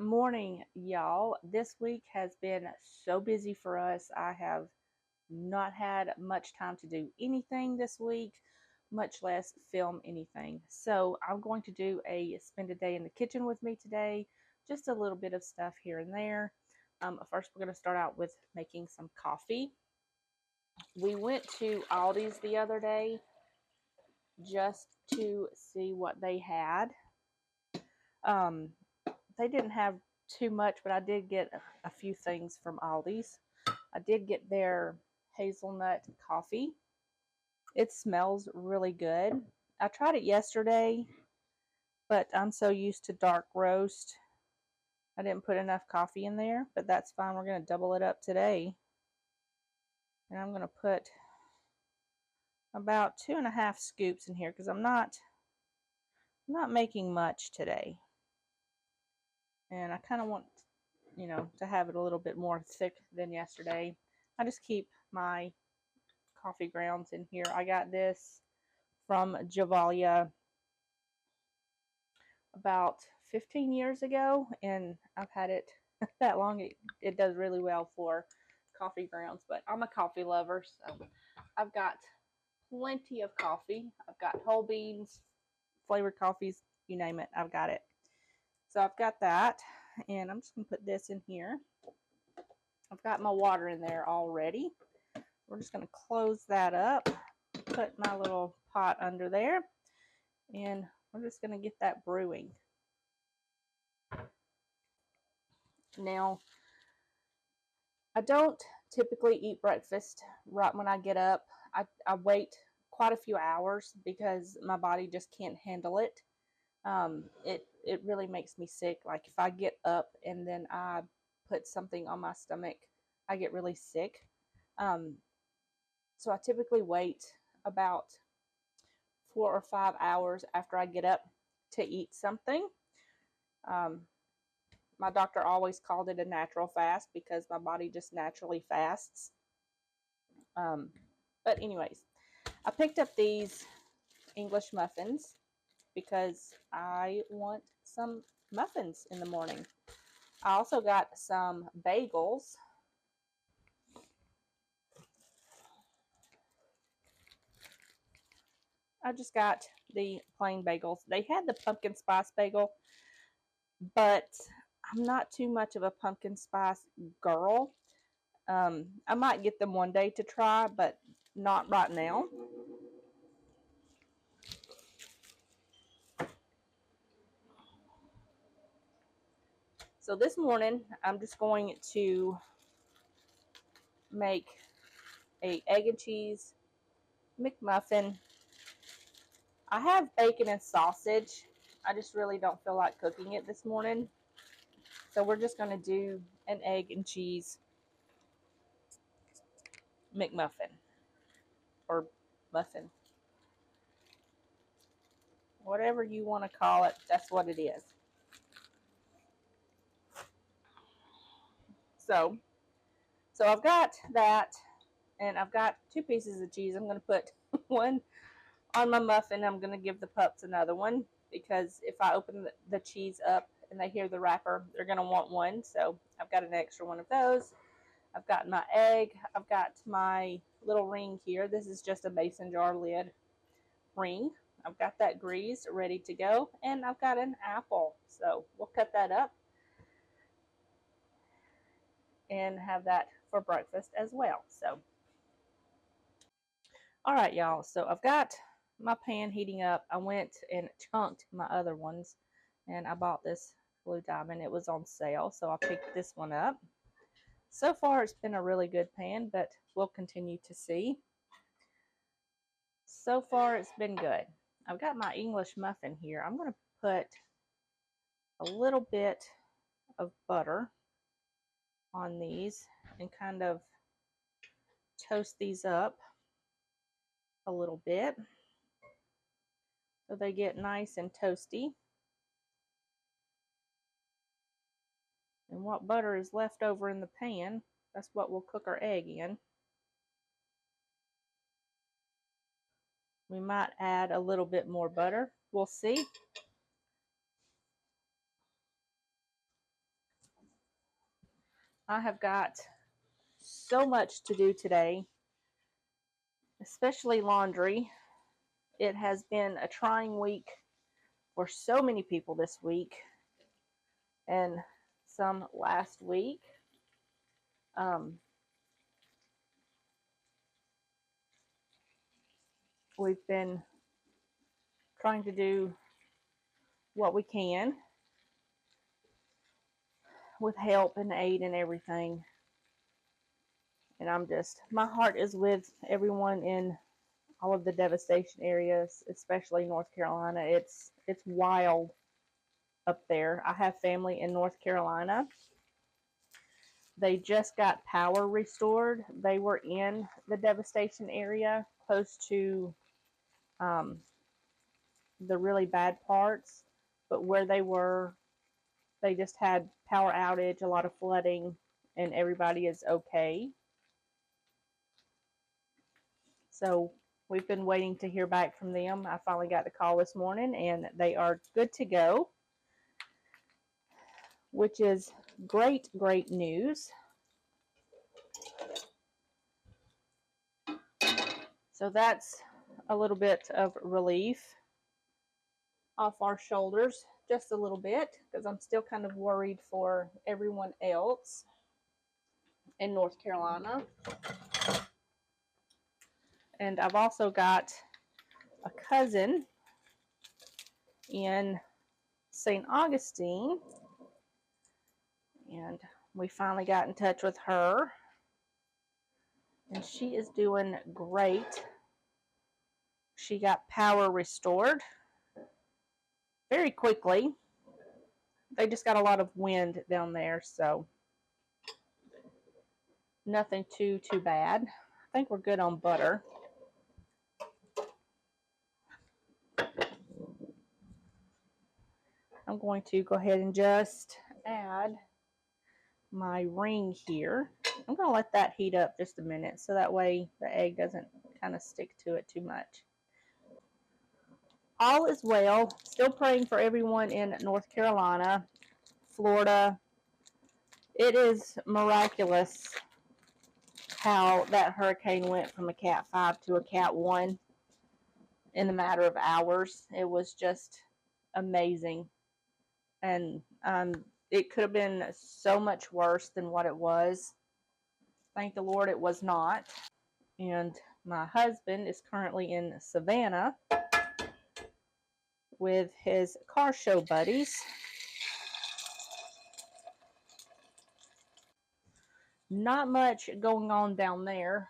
Morning, y'all. This week has been so busy for us. I have not had much time to do anything this week, much less film anything. So I'm going to do a spend a day in the kitchen with me today. Just a little bit of stuff here and there. First, we're going to start out with making some coffee. We went to Aldi's the other day just to see what they had. Um, they didn't have too much, but I did get a few things from Aldi's. I did get their hazelnut coffee. It smells really good. I tried it yesterday, but I'm so used to dark roast. I didn't put enough coffee in there, but that's fine. We're going to double it up today. And I'm going to put about 2.5 scoops in here because I'm not making much today. And I kind of want, to have it a little bit more thick than yesterday. I just keep my coffee grounds in here. I got this from Javalia about 15 years ago, and I've had it that long. It does really well for coffee grounds, but I'm a coffee lover, so I've got plenty of coffee. I've got whole beans, flavored coffees, you name it, I've got it. So I've got that, and I'm just going to put this in here. I've got my water in there already. We're just going to close that up, put my little pot under there, and we're just going to get that brewing. Now, I don't typically eat breakfast right when I get up. I wait quite a few hours because my body just can't handle it. It really makes me sick. Like if I get up and then I put something on my stomach, I get really sick. So I typically wait about 4 or 5 hours after I get up to eat something. My doctor always called it a natural fast because my body just naturally fasts. But anyways, I picked up these English muffins because I want some muffins in the morning. I also got some bagels. I just got the plain bagels. They had the pumpkin spice bagel, but I'm not too much of a pumpkin spice girl. I might get them one day to try, but not right now. So this morning, I'm just going to make a egg and cheese Mcmuffin. I have bacon and sausage. I just really don't feel like cooking it this morning. So we're just going to do an egg and cheese McMuffin. Or muffin. Whatever you want to call it, that's what it is. So I've got that, and I've got 2 pieces of cheese. I'm going to put one on my muffin. I'm going to give the pups another one because if I open the cheese up and they hear the wrapper, they're going to want one. So I've got an extra one of those. I've got my egg. I've got my little ring here. This is just a mason jar lid ring. I've got that greased, ready to go. And I've got an apple. So we'll cut that up and have that for breakfast as well. So, all right, y'all. So I've got my pan heating up. I went and chunked my other ones, and I bought this Blue Diamond. It was on sale, so I picked this one up. So far, it's been a really good pan, but we'll continue to see. So far, it's been good. I've got my English muffin here. I'm going to put a little bit of butter on these and kind of toast these up a little bit so they get nice and toasty. And what butter is left over in the pan, that's what we'll cook our egg in. We might add a little bit more butter. We'll see. I have got so much to do today, especially laundry. It has been a trying week for so many people this week and some last week. We've been trying to do what we can with help and aid and everything. And my heart is with everyone in all of the devastation areas, especially North Carolina. It's wild up there. I have family in North Carolina. They just got power restored. They were in the devastation area, close to the really bad parts, but where they were, they just had power outage, a lot of flooding, and everybody is okay. So we've been waiting to hear back from them. I finally got the call this morning, and they are good to go, which is great, great news. So that's a little bit of relief off our shoulders, just a little bit, because I'm still kind of worried for everyone else in North Carolina. And I've also got a cousin in St. Augustine, and we finally got in touch with her, and she is doing great. She got power restored very quickly. They just got a lot of wind down there, so nothing too bad. I think we're good on butter. I'm going to go ahead and just add my ring here. I'm going to let that heat up just a minute so that way the egg doesn't kind of stick to it too much. All is well. Still praying for everyone in North Carolina, Florida. It is miraculous how that hurricane went from a Cat 5 to a Cat 1 in a matter of hours. It was just amazing. And it could have been so much worse than what it was. Thank the Lord it was not. And my husband is currently in Savannah with his car show buddies. Not much going on down there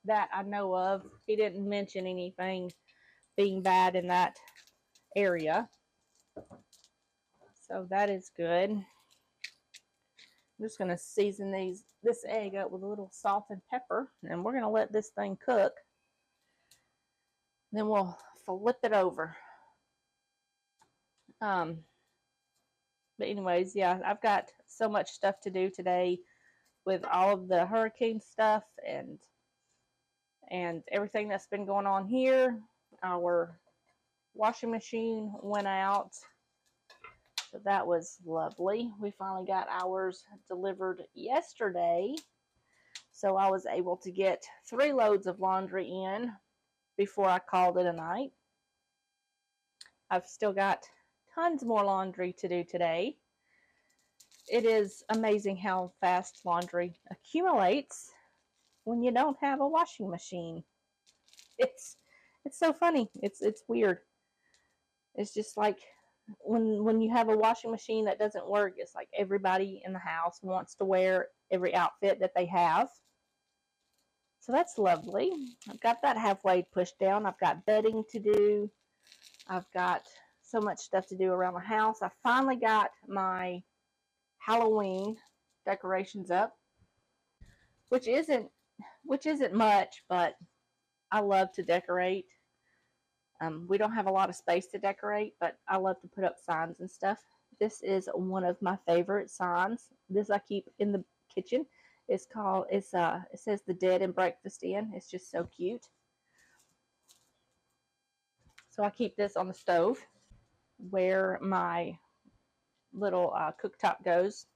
that I know of. He didn't mention anything being bad in that area. So that is good. I'm just going to season this egg up with a little salt and pepper, and we're going to let this thing cook. Then we'll flip it over. But anyways, yeah, I've got so much stuff to do today with all of the hurricane stuff and everything that's been going on here. Our washing machine went out, so that was lovely. We finally got ours delivered yesterday, so I was able to get 3 loads of laundry in before I called it a night. I've still got tons more laundry to do today. It is amazing how fast laundry accumulates when you don't have a washing machine. It's so funny. It's weird. It's just like when you have a washing machine that doesn't work, it's like everybody in the house wants to wear every outfit that they have. So that's lovely. I've got that halfway pushed down. I've got bedding to do. I've got so much stuff to do around the house. I finally got my Halloween decorations up, which isn't much, but I love to decorate. We don't have a lot of space to decorate, but I love to put up signs and stuff. This is one of my favorite signs. This I keep in the kitchen. It says the Dead and Breakfast Inn. It's just so cute. So I keep this on the stove where my little cooktop goes.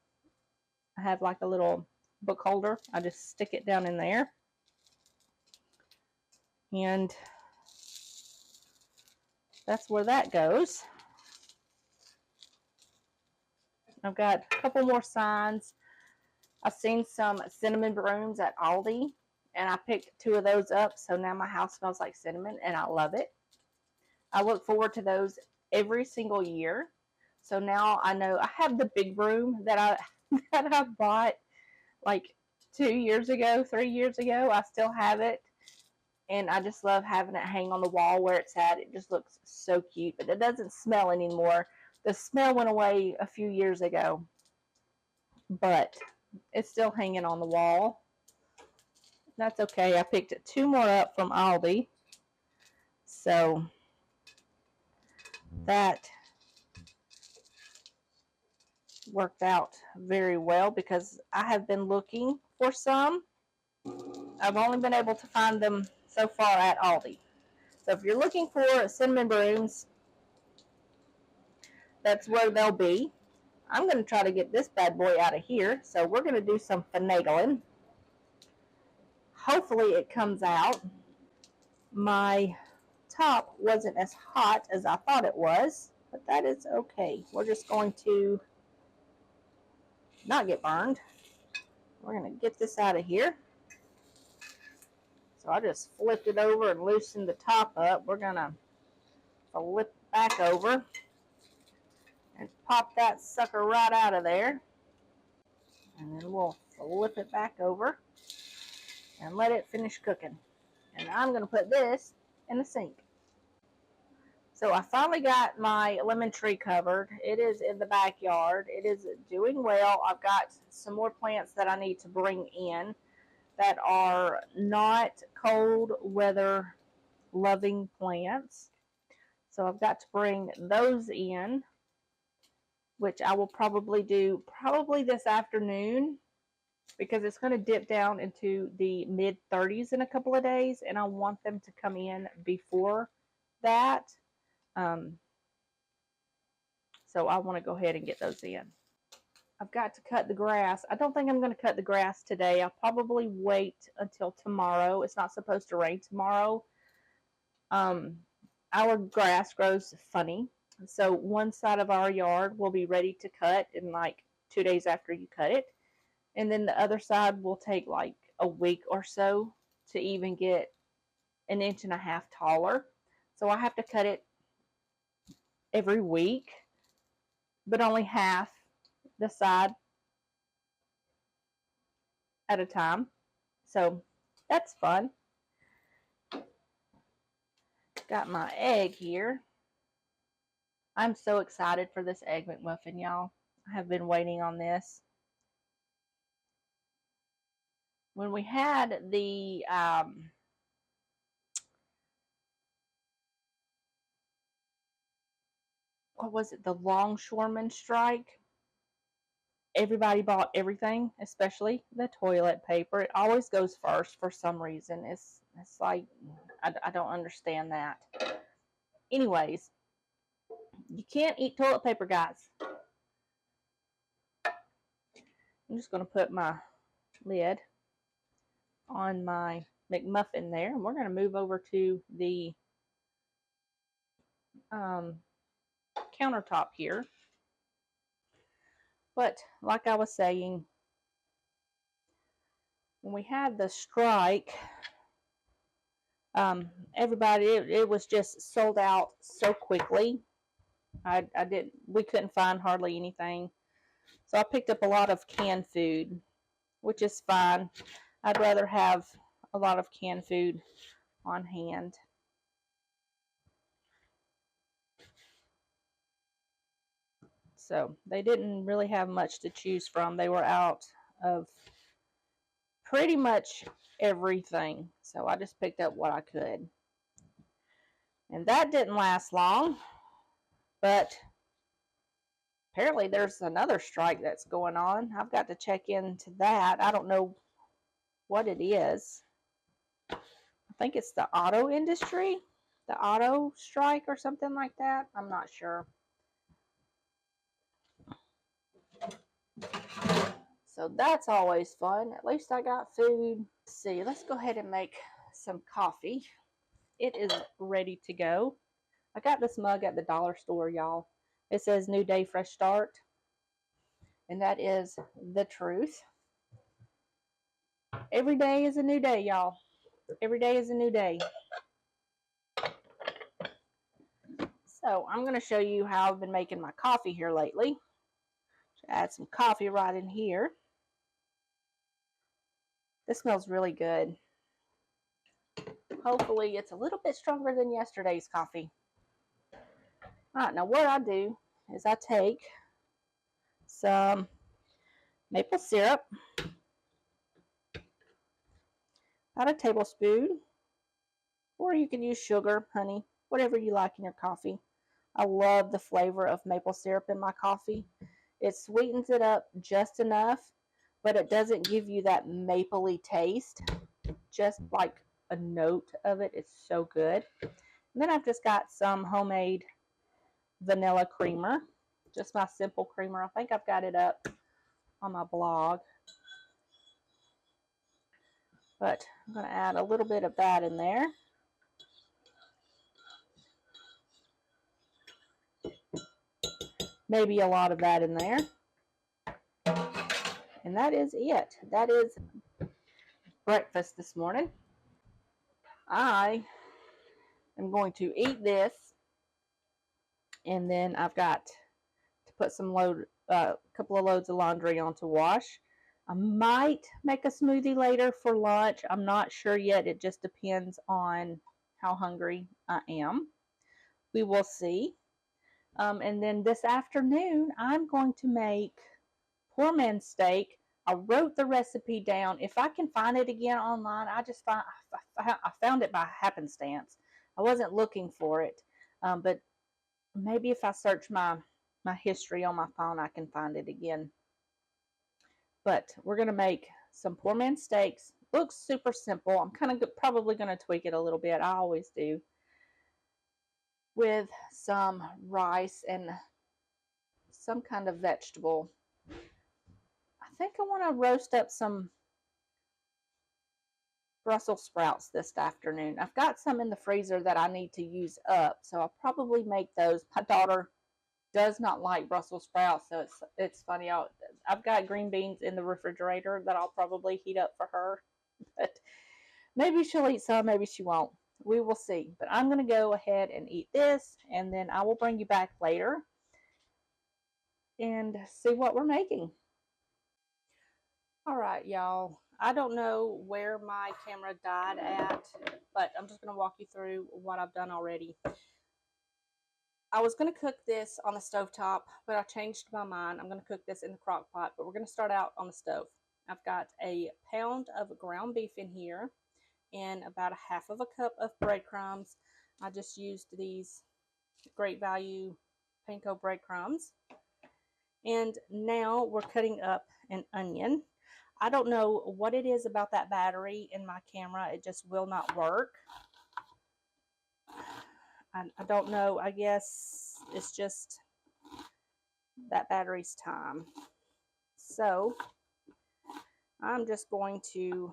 I have like a little book holder. I just stick it down in there. And that's where that goes. I've got a couple more signs. I've seen some cinnamon brooms at Aldi, and I picked 2 of those up, so now my house smells like cinnamon, and I love it. I look forward to those every single year. So now I know I have the big broom that I bought like 2 years ago, 3 years ago. I still have it, and I just love having it hang on the wall where it's at. It just looks so cute, but it doesn't smell anymore. The smell went away a few years ago, but it's still hanging on the wall. That's okay. I picked 2 more up from Aldi, so that worked out very well because I have been looking for some. I've only been able to find them so far at Aldi. So if you're looking for cinnamon brooms, that's where they'll be. I'm going to try to get this bad boy out of here. So we're going to do some finagling. Hopefully it comes out. My top wasn't as hot as I thought it was, but that is okay. We're just going to not get burned. We're going to get this out of here. So I just flipped it over and loosened the top up. We're going to flip back over and pop that sucker right out of there. And then we'll flip it back over and let it finish cooking. And I'm going to put this in the sink. So I finally got my lemon tree covered. It is in the backyard. It is doing well. I've got some more plants that I need to bring in that are not cold weather loving plants. So I've got to bring those in, which I will probably do this afternoon because it's going to dip down into the mid-30s in a couple of days, and I want them to come in before that. So I want to go ahead and get those in. I've got to cut the grass. I don't think I'm going to cut the grass today. I'll probably wait until tomorrow. It's not supposed to rain tomorrow. Our grass grows funny. So one side of our yard will be ready to cut in like 2 days after you cut it. And then the other side will take like a week or so to even get 1.5 inches taller. So I have to cut it every week, but only half the side at a time. So that's fun. Got my egg here. I'm so excited for this egg McMuffin, y'all. I have been waiting on this. When we had the what was it, the longshoreman strike, everybody bought everything, especially the toilet paper. It always goes first for some reason. It's like, I don't understand that. Anyways, you can't eat toilet paper, guys. I'm just going to put my lid on my McMuffin there, and we're going to move over to the countertop here. But like I was saying, when we had the strike, everybody, it was just sold out so quickly. We couldn't find hardly anything. So I picked up a lot of canned food, which is fine. I'd rather have a lot of canned food on hand. So they didn't really have much to choose from. They were out of pretty much everything. So I just picked up what I could. And that didn't last long. But apparently there's another strike that's going on. I've got to check into that. I don't know what it is. I think it's the auto industry, the auto strike or something like that. I'm not sure. So that's always fun. At least I got food. Let's see, let's go ahead and make some coffee. It is ready to go. I got this mug at the dollar store, y'all. It says New Day, Fresh Start. And that is the truth. Every day is a new day, y'all. Every day is a new day. So I'm going to show you how I've been making my coffee here lately. Add some coffee right in here. This smells really good. Hopefully it's a little bit stronger than yesterday's coffee. Alright, now what I do is I take some maple syrup, about a tablespoon, or you can use sugar, honey, whatever you like in your coffee. I love the flavor of maple syrup in my coffee. It sweetens it up just enough, but it doesn't give you that mapley taste. Just like a note of it. It's so good. And then I've just got some homemade vanilla creamer. Just my simple creamer. I think I've got it up on my blog. But I'm going to add a little bit of that in there. Maybe a lot of that in there. And that is it. That is breakfast this morning. I am going to eat this. And then I've got to put some couple of loads of laundry on to wash. I might make a smoothie later for lunch. I'm not sure yet. It just depends on how hungry I am. We will see. And then this afternoon, I'm going to make poor man's steak. I wrote the recipe down. If I can find it again online, I found it by happenstance. I wasn't looking for it, but maybe if I search my history on my phone, I can find it again. But we're going to make some poor man's steaks. Looks super simple. I'm kind of probably going to tweak it a little bit. I always do. With some rice and some kind of vegetable. I think I want to roast up some Brussels sprouts this afternoon. I've got some in the freezer that I need to use up, so I'll probably make those. My daughter does not like Brussels sprouts, so it's funny. I've got green beans in the refrigerator that I'll probably heat up for her, but maybe she'll eat some, maybe she won't. We will see. But I'm going to go ahead and eat this, and then I will bring you back later and see what we're making. All right, y'all. I don't know where my camera died at, but I'm just going to walk you through what I've done already. I was going to cook this on the stovetop, but I changed my mind. I'm going to cook this in the crock pot, but we're going to start out on the stove. I've got a pound of ground beef in here and about a half of a cup of breadcrumbs. I just used these Great Value panko breadcrumbs. And now we're cutting up an onion. I don't know what it is about that battery in my camera. It just will not work. I don't know. I guess it's just that battery's time. So I'm just going to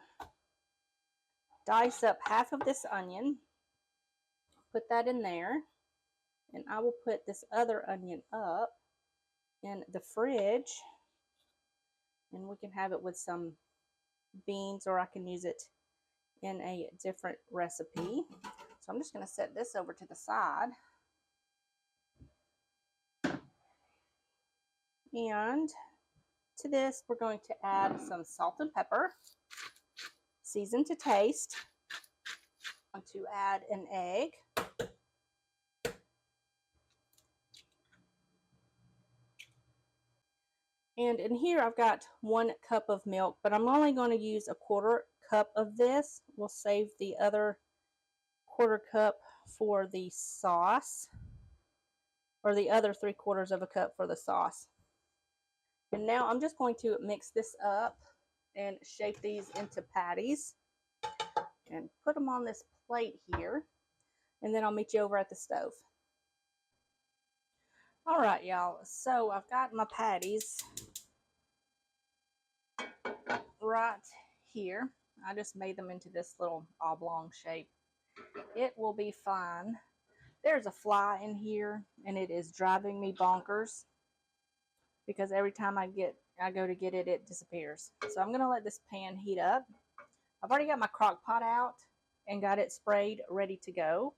dice up half of this onion, put that in there, and I will put this other onion up in the fridge, and we can have it with some beans, or I can use it in a different recipe. So I'm just going to set this over to the side. And to this, we're going to add some salt and pepper, season to taste. I'm going to add an egg. And in here, I've got 1 cup of milk, but I'm only going to use a 1/4 cup of this. We'll save the other 1/4 cup for the sauce, or the other 3/4 of a cup for the sauce. And now I'm just going to mix this up and shape these into patties and put them on this plate here. And then I'll meet you over at the stove. All right, y'all. So I've got my patties right here. I just made them into this little oblong shape. It will be fine. There's a fly in here, and it is driving me bonkers because every time I go to get it, it disappears. So I'm gonna let this pan heat up. I've already got my crock pot out and got it sprayed, ready to go.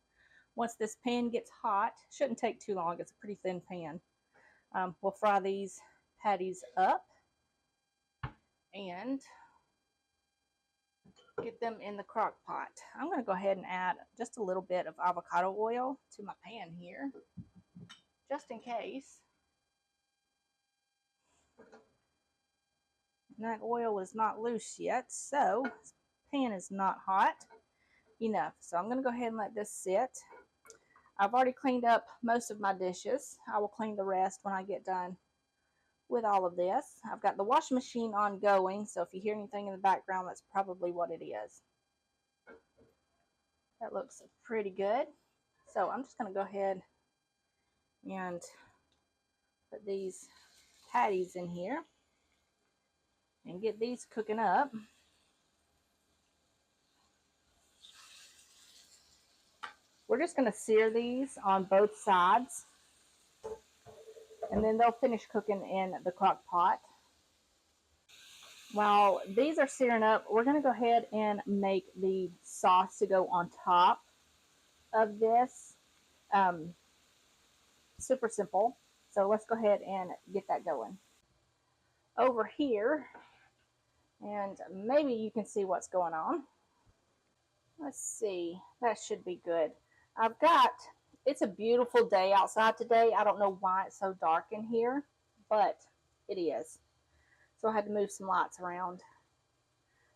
Once this pan gets hot, shouldn't take too long. It's a pretty thin pan. We'll fry these patties up and get them in the crock pot. I'm going to go ahead and add just a little bit of avocado oil to my pan here, just in case. And that oil is not loose yet, so this pan is not hot enough. So I'm going to go ahead and let this sit. I've already cleaned up most of my dishes. I will clean the rest when I get done with all of this. I've got the washing machine on going, so if you hear anything in the background, that's probably what it is. That looks pretty good. So I'm just going to go ahead and put these patties in here and get these cooking up. We're just going to sear these on both sides, and then they'll finish cooking in the crock pot. While these are searing up, we're going to go ahead and make the sauce to go on top of this. Super simple. So let's go ahead and get that going. Over here, and maybe you can see what's going on. Let's see, that should be good. It's a beautiful day outside today. I don't know why it's so dark in here, but it is. So I had to move some lights around.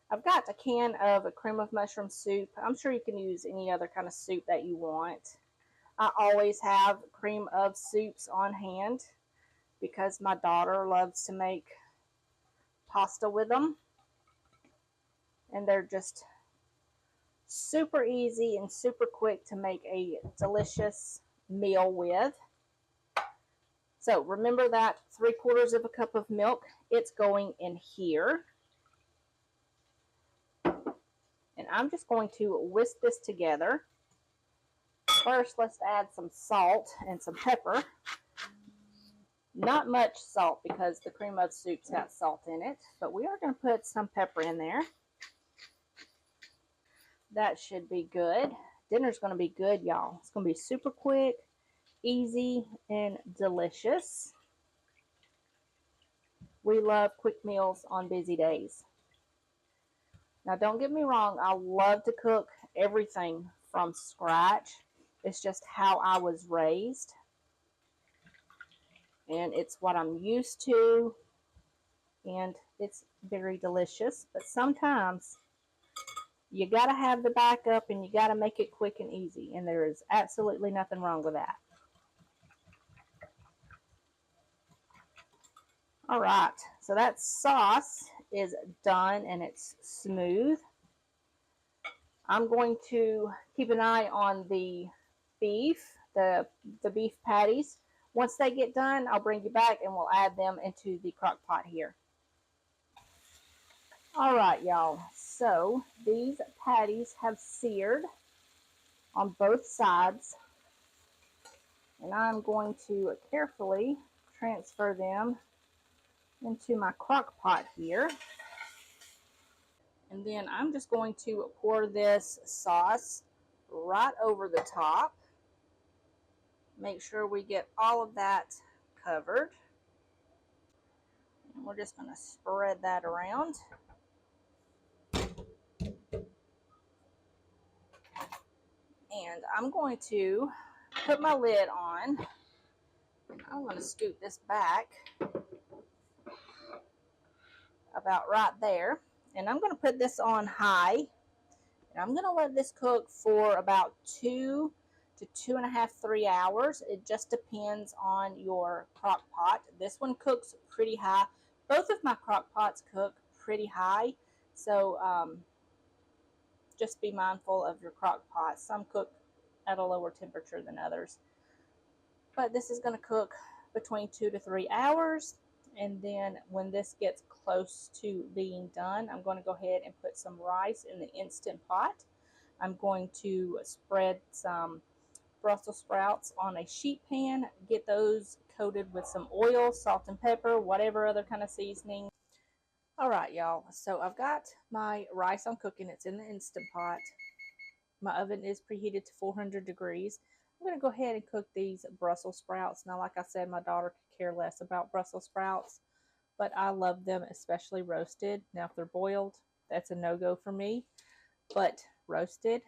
I've got a can of a cream of mushroom soup. I'm sure you can use any other kind of soup that you want. I always have cream of soups on hand because my daughter loves to make pasta with them. And they're just super easy and super quick to make a delicious meal with. So remember that 3/4 of a cup of milk, it's going in here. And I'm just going to whisk this together. First, let's add some salt and some pepper. Not much salt because the cream of soup's got salt in it, but we are going to put some pepper in there. That should be good. Dinner's going to be good, y'all. It's going to be super quick, easy, and delicious. We love quick meals on busy days. Now, don't get me wrong. I love to cook everything from scratch. It's just how I was raised. And it's what I'm used to. And it's very delicious. But sometimes you got to have the backup and you got to make it quick and easy. And there is absolutely nothing wrong with that. All right. So that sauce is done and it's smooth. I'm going to keep an eye on the beef, the beef patties. Once they get done, I'll bring you back and we'll add them into the crock pot here. All right, y'all. So these patties have seared on both sides. And I'm going to carefully transfer them into my crock pot here. And then I'm just going to pour this sauce right over the top. Make sure we get all of that covered. And we're just going to spread that around. And I'm going to put my lid on. I'm going to scoot this back about right there. And I'm going to put this on high. And I'm going to let this cook for about 2 to 2.5, 3 hours. It just depends on your crock pot. This one cooks pretty high. Both of my crock pots cook pretty high. So just be mindful of your crock pot. Some cook at a lower temperature than others. But this is going to cook between 2 to 3 hours. And then when this gets close to being done, I'm going to go ahead and put some rice in the Instant Pot. I'm going to spread some Brussels sprouts on a sheet pan, get those coated with some oil, salt and pepper, whatever other kind of seasoning. All right, y'all. So I've got my rice on cooking. It's in the Instant Pot. My oven is preheated to 400 degrees. I'm going to go ahead and cook these Brussels sprouts. Now, like I said, my daughter could care less about Brussels sprouts, but I love them, especially roasted. Now, if they're boiled, that's a no-go for me, but roasted,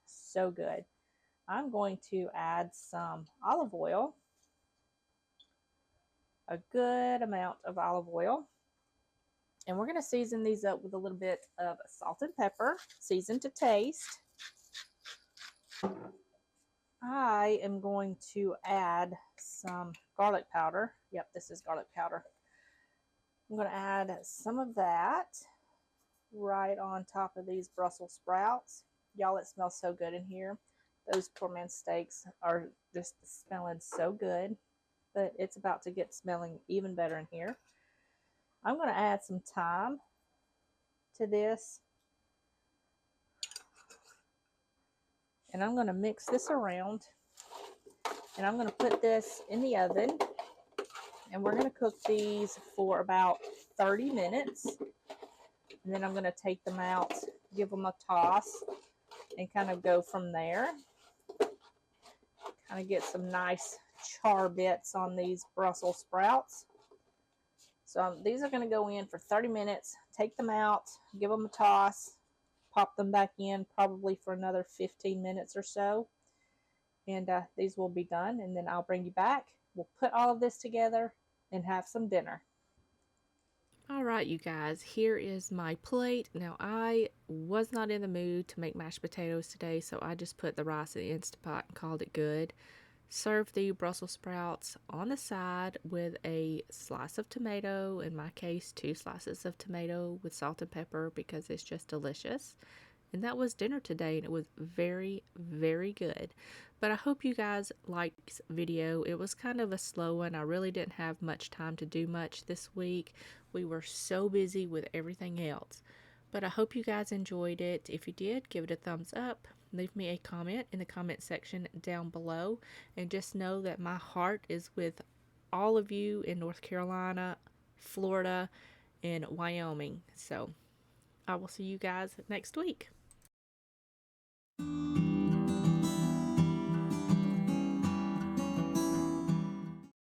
so good. I'm going to add some olive oil, a good amount of olive oil, and we're going to season these up with a little bit of salt and pepper, seasoned to taste. I am going to add some garlic powder. Yep, this is garlic powder. I'm going to add some of that right on top of these Brussels sprouts. Y'all, it smells so good in here. Those poor man's steaks are just smelling so good, but it's about to get smelling even better in here. I'm going to add some thyme to this, and I'm going to mix this around, and I'm going to put this in the oven, and we're going to cook these for about 30 minutes, and then I'm going to take them out, give them a toss, and kind of go from there. Kind of get some nice char bits on these Brussels sprouts. So these are going to go in for 30 minutes, take them out, give them a toss, pop them back in probably for another 15 minutes or so. And these will be done, and then I'll bring you back. We'll put all of this together and have some dinner. Alright, you guys, here is my plate. Now, I was not in the mood to make mashed potatoes today, so I just put the rice in the Instant Pot and called it good. Serve the Brussels sprouts on the side with a slice of tomato, in my case, 2 slices of tomato with salt and pepper because it's just delicious. And that was dinner today, and it was very, very good. But I hope you guys liked this video. It was kind of a slow one. I really didn't have much time to do much this week. We were so busy with everything else. But I hope you guys enjoyed it. If you did, give it a thumbs up. Leave me a comment in the comment section down below. And just know that my heart is with all of you in North Carolina, Florida, and Wyoming. So I will see you guys next week.